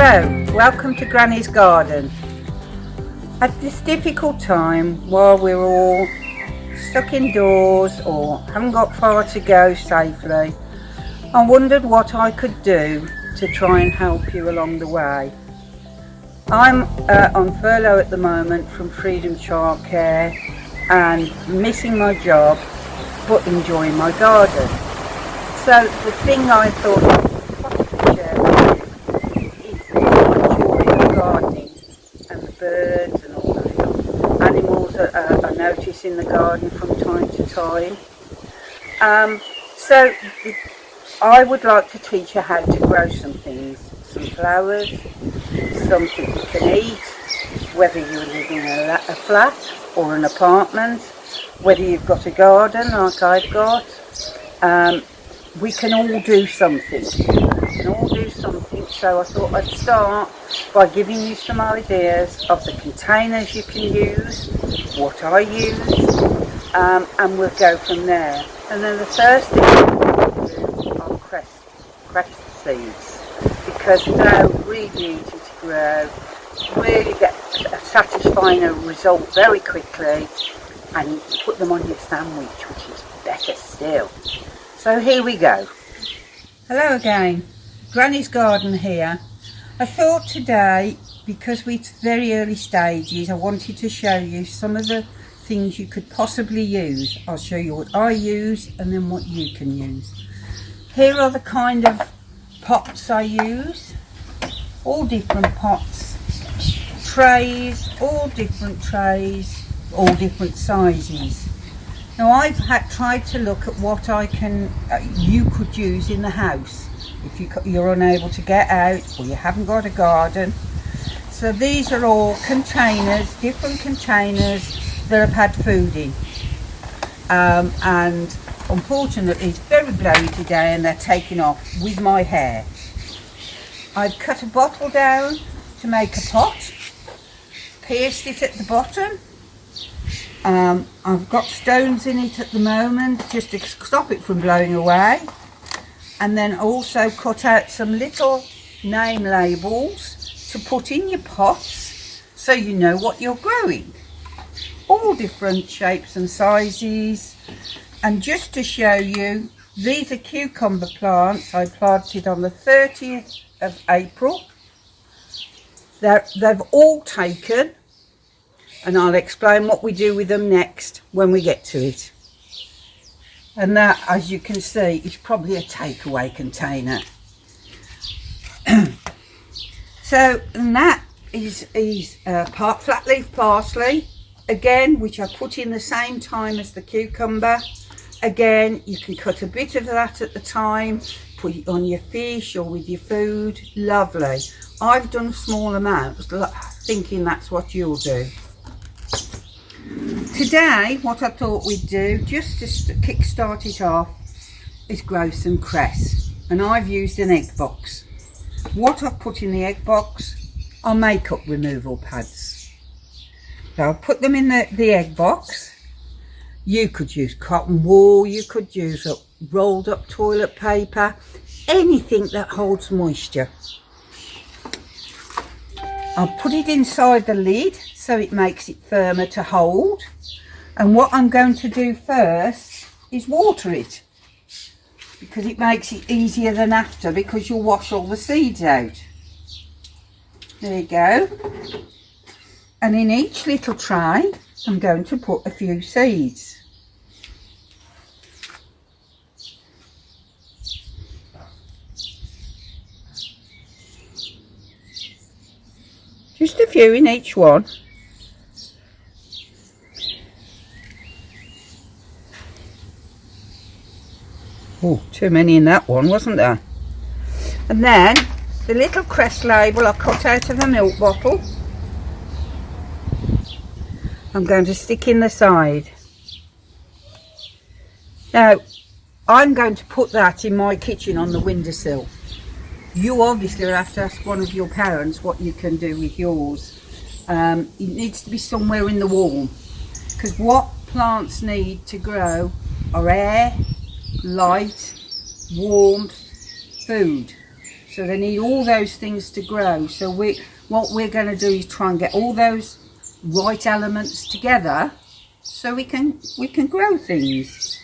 Hello, welcome to Granny's Garden. At this difficult time, while we're all stuck indoors or haven't got far to go safely, I wondered what I could do to try and help you along the way. I'm on furlough at the moment from Freedom Childcare and missing my job but enjoying my garden. So the thing I thought I could possibly share with you is the joy of gardening and the birds and all the little animals that I notice in the garden from time to time. So I would like to teach you how to grow some things, some flowers, something you can eat, whether you're living in a flat or an apartment, whether you've got a garden like I've got. We can all do something. So I thought I'd start by giving you some ideas of the containers you can use, what I use, and we'll go from there. And then the first thing we'll do are cress seeds, because they're really easy to grow, really get a satisfying result very quickly, and you can put them on your sandwich, which is better still. So here we go. Hello again, Granny's Garden here. I thought today, because we're very early stages, I wanted to show you some of the things you could possibly use. I'll show you what I use and then what you can use. Here are the kind of pots I use, all different pots, trays, all different sizes. Now I've tried to look at what you could use in the house if you're unable to get out or you haven't got a garden. So these are all containers, different containers that have had food in. And unfortunately it's very blowy today and they're taking off with my hair. I've cut a bottle down to make a pot, pierced it at the bottom. I've got stones in it at the moment just to stop it from blowing away, and then also cut out some little name labels to put in your pots so you know what you're growing, all different shapes and sizes. And just to show you, these are cucumber plants I planted on the 30th of April. They've all taken, and I'll explain what we do with them next when we get to it. And that, as you can see, is probably a takeaway container. So, and that is flat leaf parsley, again, which I put in the same time as the cucumber. Again, you can cut a bit of that at the time, put it on your fish or with your food. Lovely. I've done small amounts, thinking that's what you'll do. Today, what I thought we'd do, just to kick-start it off, is grow some cress. And I've used an egg box. What I've put in the egg box are makeup removal pads. So I'll put them in the egg box. You could use cotton wool, you could use rolled up toilet paper, anything that holds moisture. I'll put it inside the lid so it makes it firmer to hold. And what I'm going to do first is water it, because it makes it easier than after, because you'll wash all the seeds out. There you go. And in each little tray, I'm going to put a few seeds. Just a few in each one. Oh, too many in that one, wasn't there? And then the little cress label I cut out of a milk bottle, I'm going to stick in the side. Now, I'm going to put that in my kitchen on the windowsill. You obviously will have to ask one of your parents what you can do with yours. It needs to be somewhere in the warm, because what plants need to grow are air, light, warmth, food. So they need all those things to grow. So what we're going to do is try and get all those right elements together so we can grow things.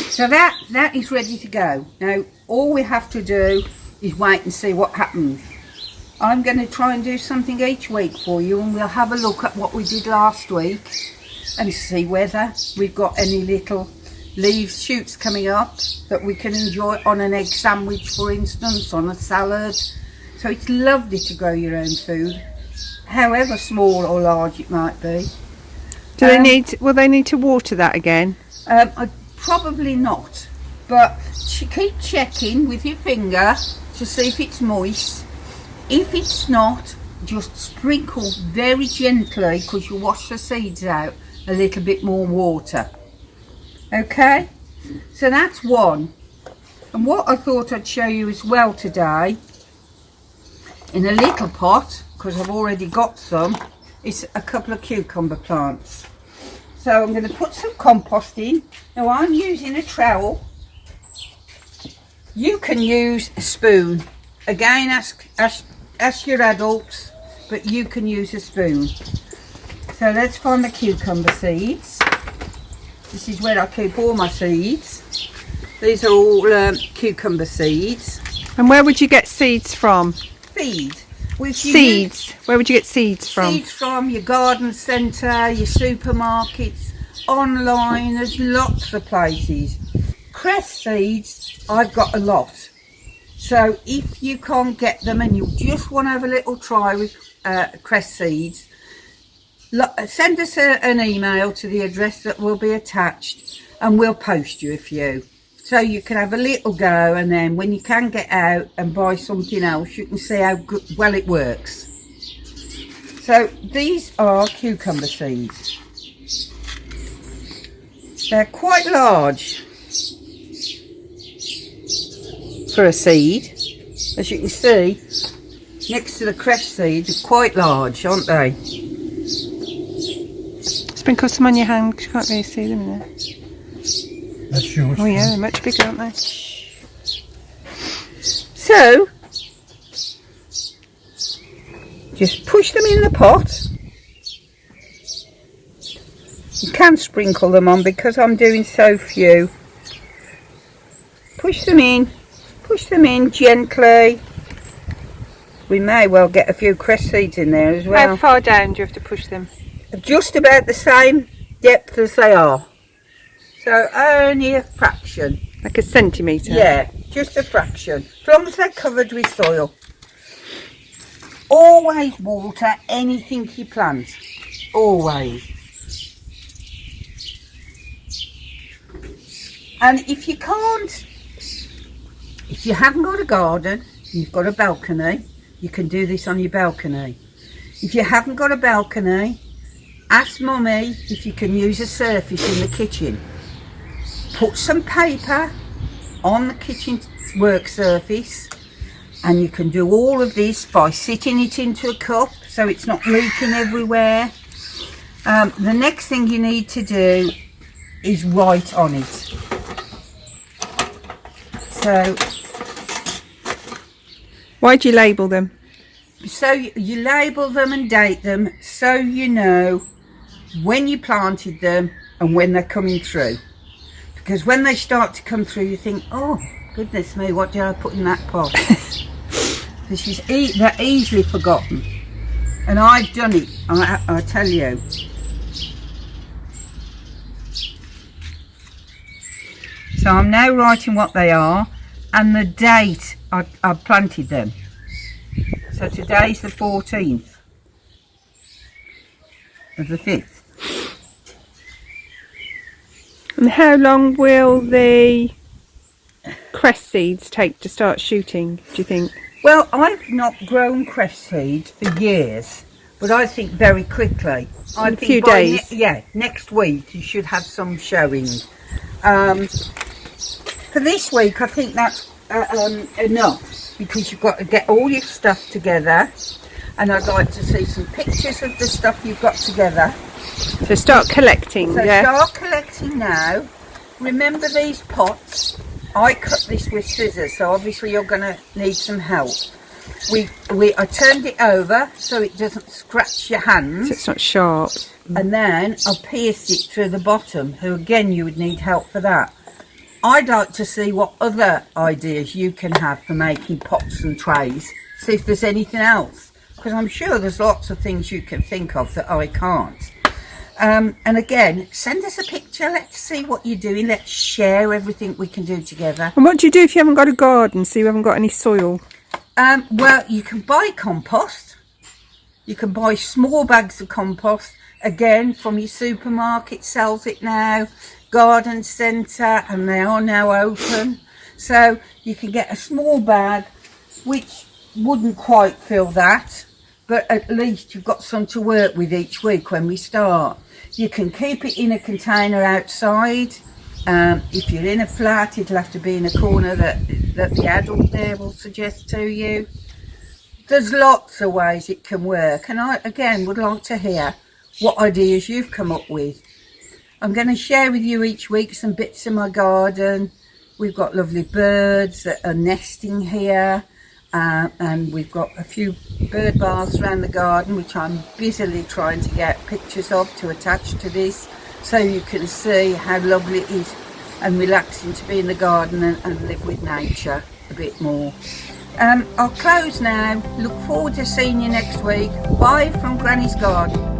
So that is ready to go. Now all we have to do is wait and see what happens. I'm going to try and do something each week for you, and we'll have a look at what we did last week and see whether we've got any little leaves, shoots coming up that we can enjoy on an egg sandwich, for instance, on a salad. So it's lovely to grow your own food, however small or large it might be. Will they need to water that again? Probably not, but keep checking with your finger to see if it's moist. If it's not, just sprinkle very gently, because you wash the seeds out, a little bit more water. Okay, so that's one. And what I thought I'd show you as well today, in a little pot, because I've already got some, is a couple of cucumber plants. So I'm going to put some compost in. Now I'm using a trowel. You can use a spoon. Again, ask your adults, but you can use a spoon. So let's find the cucumber seeds. This is where I keep all my seeds. These are all cucumber seeds. And where would you get seeds from? Seeds. Seeds. Where would you get seeds from? Seeds from your garden centre, your supermarkets, online. There's lots of places. Cress seeds, I've got a lot. So if you can't get them and you just want to have a little try with cress seeds, send us an email to the address that will be attached, and we'll post you a few. So you can have a little go, and then when you can get out and buy something else, you can see how well it works. So these are cucumber seeds. They're quite large for a seed. As you can see, next to the cress seeds, are quite large, aren't they? Sprinkle some on your hand, 'cause you can't really see them in there. That's yours. Oh yeah, they're much bigger, aren't they? So, just push them in the pot. You can sprinkle them on because I'm doing so few. Push them in gently. We may well get a few cress seeds in there as well. How far down do you have to push them? Just about the same depth as they are. So only a fraction. Like a centimetre? Yeah, just a fraction. As long as they're covered with soil. Always water anything you plant. Always. And if you can't, if you haven't got a garden, you've got a balcony, you can do this on your balcony. If you haven't got a balcony, ask Mummy if you can use a surface in the kitchen. Put some paper on the kitchen work surface, and you can do all of this by sitting it into a cup so it's not leaking everywhere. The next thing you need to do is write on it. So, why do you label them? So you label them and date them so you know when you planted them and when they're coming through. Because when they start to come through, you think, oh goodness me, what did I put in that pot? Because they're easily forgotten, and I've done it, I tell you. So I'm now writing what they are and the date I planted them. So today's the 14th of the 5th. And how long will the cress seeds take to start shooting, do you think? Well, I've not grown cress seeds for years, but I think very quickly. In a few days? Next week you should have some showing. For this week I think that's enough, because you've got to get all your stuff together, and I'd like to see some pictures of the stuff you've got together. So start collecting, So yeah? start collecting now. Remember these pots, I cut this with scissors, so obviously you're going to need some help. I turned it over so it doesn't scratch your hands. So it's not sharp. And then I pierced it through the bottom, so again you would need help for that. I'd like to see what other ideas you can have for making pots and trays. See if there's anything else, because I'm sure there's lots of things you can think of that I can't. And again, send us a picture. Let's see what you're doing. Let's share everything we can do together. And what do you do if you haven't got a garden, so you haven't got any soil? Well, you can buy compost. You can buy small bags of compost. Again, from your supermarket sells it now. Garden centre, and they are now open. So you can get a small bag, which wouldn't quite fill that. But at least you've got some to work with each week when we start. You can keep it in a container outside. If you're in a flat, it'll have to be in a corner that the adult there will suggest to you. There's lots of ways it can work, and I again would like to hear what ideas you've come up with. I'm going to share with you each week some bits of my garden. We've got lovely birds that are nesting here. And we've got a few bird baths around the garden, which I'm busily trying to get pictures of to attach to this, so you can see how lovely it is and relaxing to be in the garden and live with nature a bit more. I'll close now. Look forward to seeing you next week. Bye from Granny's Garden.